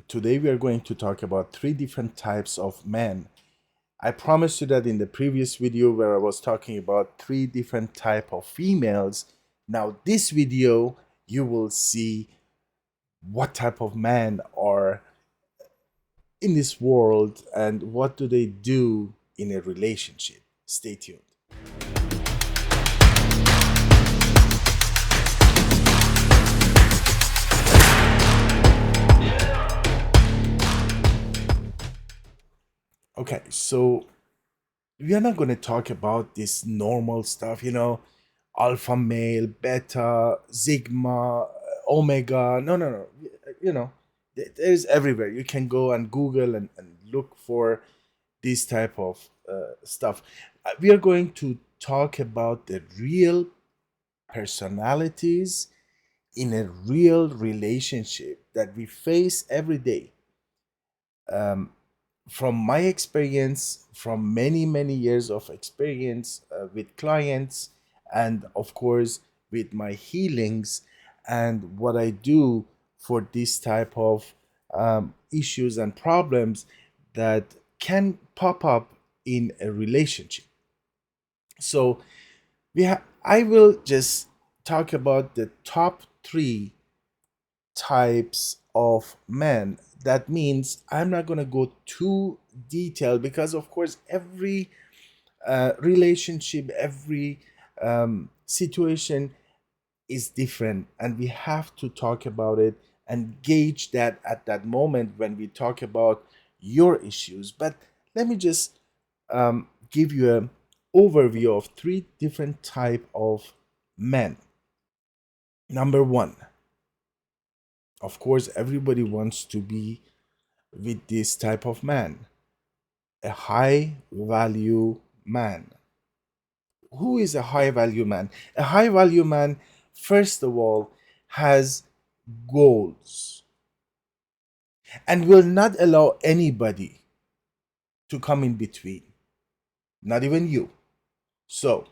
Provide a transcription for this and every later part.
Today we are going to talk about three different types of men. I promised you that in the previous video where I was talking about three different type of females. Now this video you will see what type of men are in this world and what do they do in a relationship. Stay tuned. Okay, so we are not going to talk about this normal stuff, alpha male, beta, sigma, omega. No, no, no. There's everywhere. You can go and Google and look for this type of stuff. We are going to talk about the real personalities in a real relationship that we face every day. Um, from my experience, from many, many years of experience with clients, and of course, with my healings and what I do for this type of issues and problems that can pop up in a relationship. So, I will just talk about the top three types of men. That means I'm not going to go too detailed because, of course, every relationship, every situation is different, and we have to talk about it and gauge that at that moment when we talk about your issues. But let me just give you an overview of three different type of men. Number one, of course, everybody wants to be with this type of man, a high value man. Who is a high value man? A high value man, first of all, has goals and will not allow anybody to come in between, not even you. So,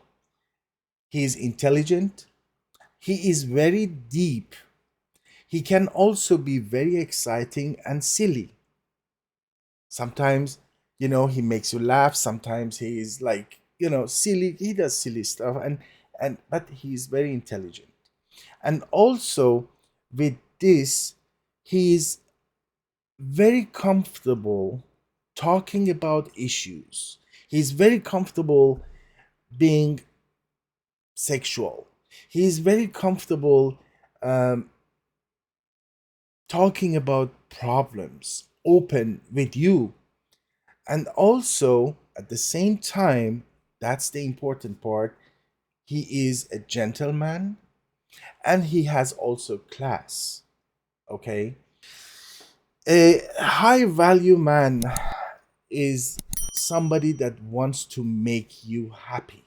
he is intelligent, he is very deep, he can also be very exciting and silly. Sometimes, he makes you laugh. Sometimes he is like, silly. He does silly stuff, and but he is very intelligent. And also with this, he is very comfortable talking about issues. He's very comfortable being sexual. He's very comfortable um, talking about problems open with you. And also, at the same time, that's the important part, he is a gentleman and he has also class. Okay? A high value man is somebody that wants to make you happy.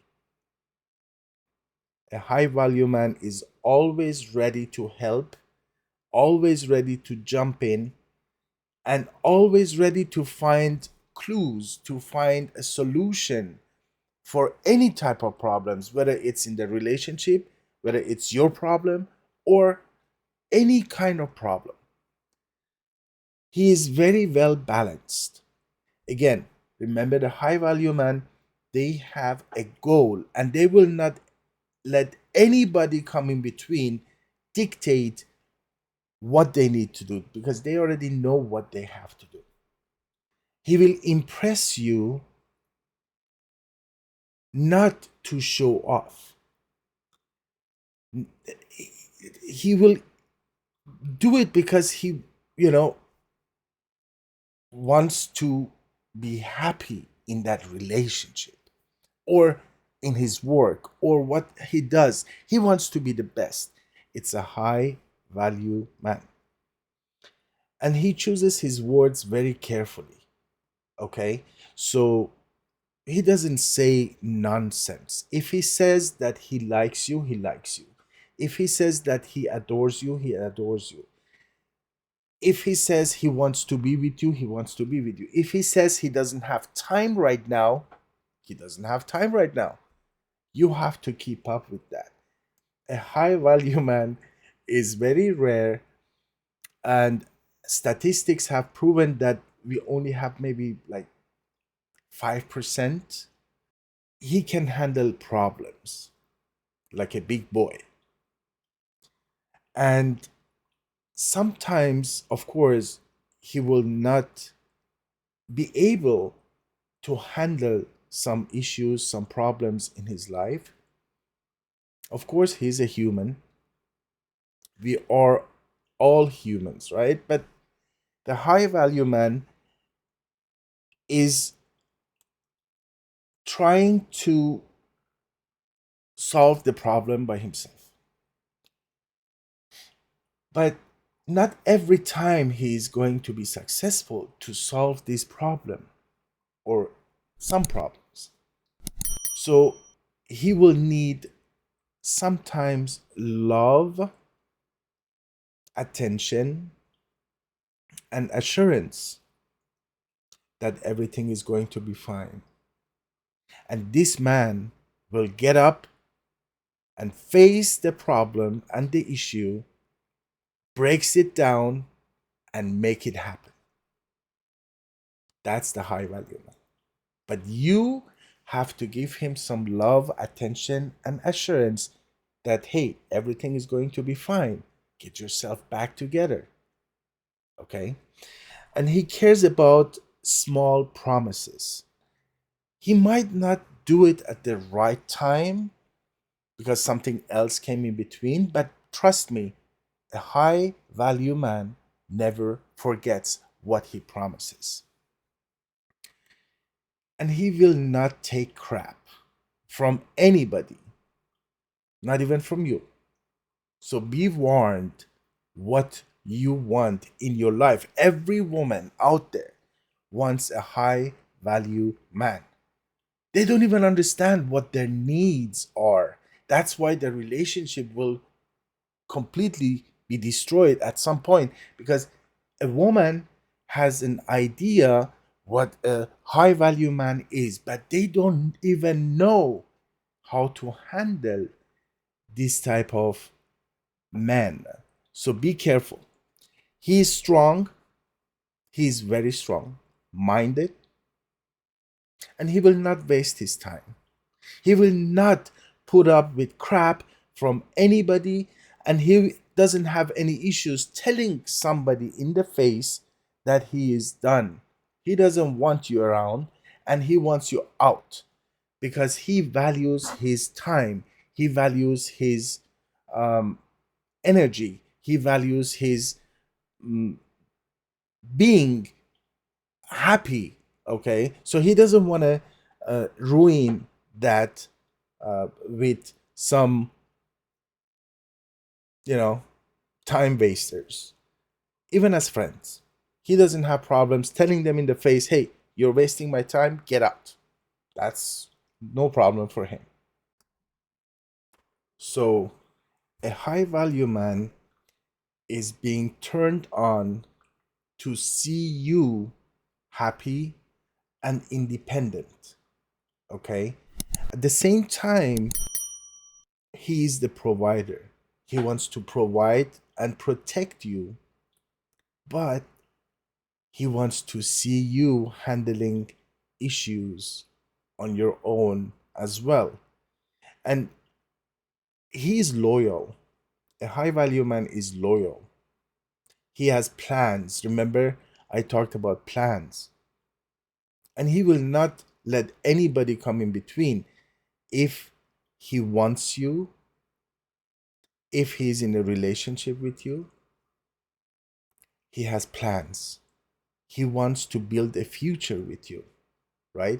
A high value man is always ready to help, always ready to jump in, and always ready to find clues, to find a solution for any type of problems, whether it's in the relationship, whether it's your problem, or any kind of problem. He is very well balanced. Again, remember the high value man, they have a goal and they will not let anybody come in between dictate what they need to do because they already know what they have to do. He will impress you not to show off. He will do it because he, you know, wants to be happy in that relationship or in his work or what he does. He wants to be the best. It's a high value man. And he chooses his words very carefully. Okay? So he doesn't say nonsense. If he says that he likes you, he likes you. If he says that he adores you, he adores you. If he says he wants to be with you, he wants to be with you. If he says he doesn't have time right now, he doesn't have time right now. You have to keep up with that. A high value man is very rare, and statistics have proven that we only have maybe like 5%. He can handle problems like a big boy. And sometimes, of course, he will not be able to handle some issues, some problems in his life. Of course, he's a human. We are all humans, right? But the high value man is trying to solve the problem by himself. But not every time he is going to be successful to solve this problem or some problems. So he will need sometimes love, attention, and assurance that everything is going to be fine. And this man will get up and face the problem and the issue, breaks it down, and make it happen. That's the high value man. But you have to give him some love, attention, and assurance that, hey, everything is going to be fine. Get yourself back together. Okay? And he cares about small promises. He might not do it at the right time because something else came in between, but trust me, a high value man never forgets what he promises. And he will not take crap from anybody, not even from you. So be warned what you want in your life. Every woman out there wants a high value man. They don't even understand what their needs are. That's why the relationship will completely be destroyed at some point, because a woman has an idea what a high value man is, but they don't even know how to handle this type of man. So be careful. He is strong, he is very strong minded, and he will not waste his time. He will not put up with crap from anybody, and he doesn't have any issues telling somebody in the face that he is done. He doesn't want you around, and he wants you out because he values his time. He values his um, energy. He values his being happy. Okay, so he doesn't want to ruin that with some, you know, time wasters. Even as friends, he doesn't have problems telling them in the face, hey, you're wasting my time, get out. That's no problem for him. So a high value man is being turned on to see you happy and independent. Okay, at the same time, he is the provider. He wants to provide and protect you, but he wants to see you handling issues on your own as well. And he is loyal. A high value man is loyal. He has plans. Remember, I talked about plans. And he will not let anybody come in between. If he wants you, if he's in a relationship with you, he has plans. He wants to build a future with you, right?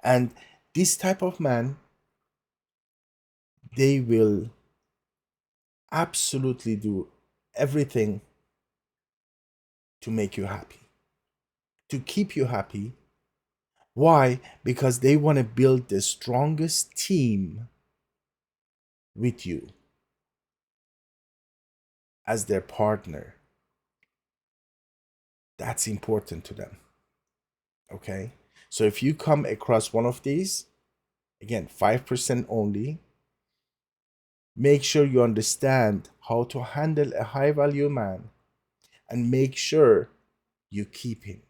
And this type of man, they will absolutely do everything to make you happy, to keep you happy. Why? Because they want to build the strongest team with you as their partner. That's important to them. Okay? So if you come across one of these, again, 5% only, make sure you understand how to handle a high value man and make sure you keep him.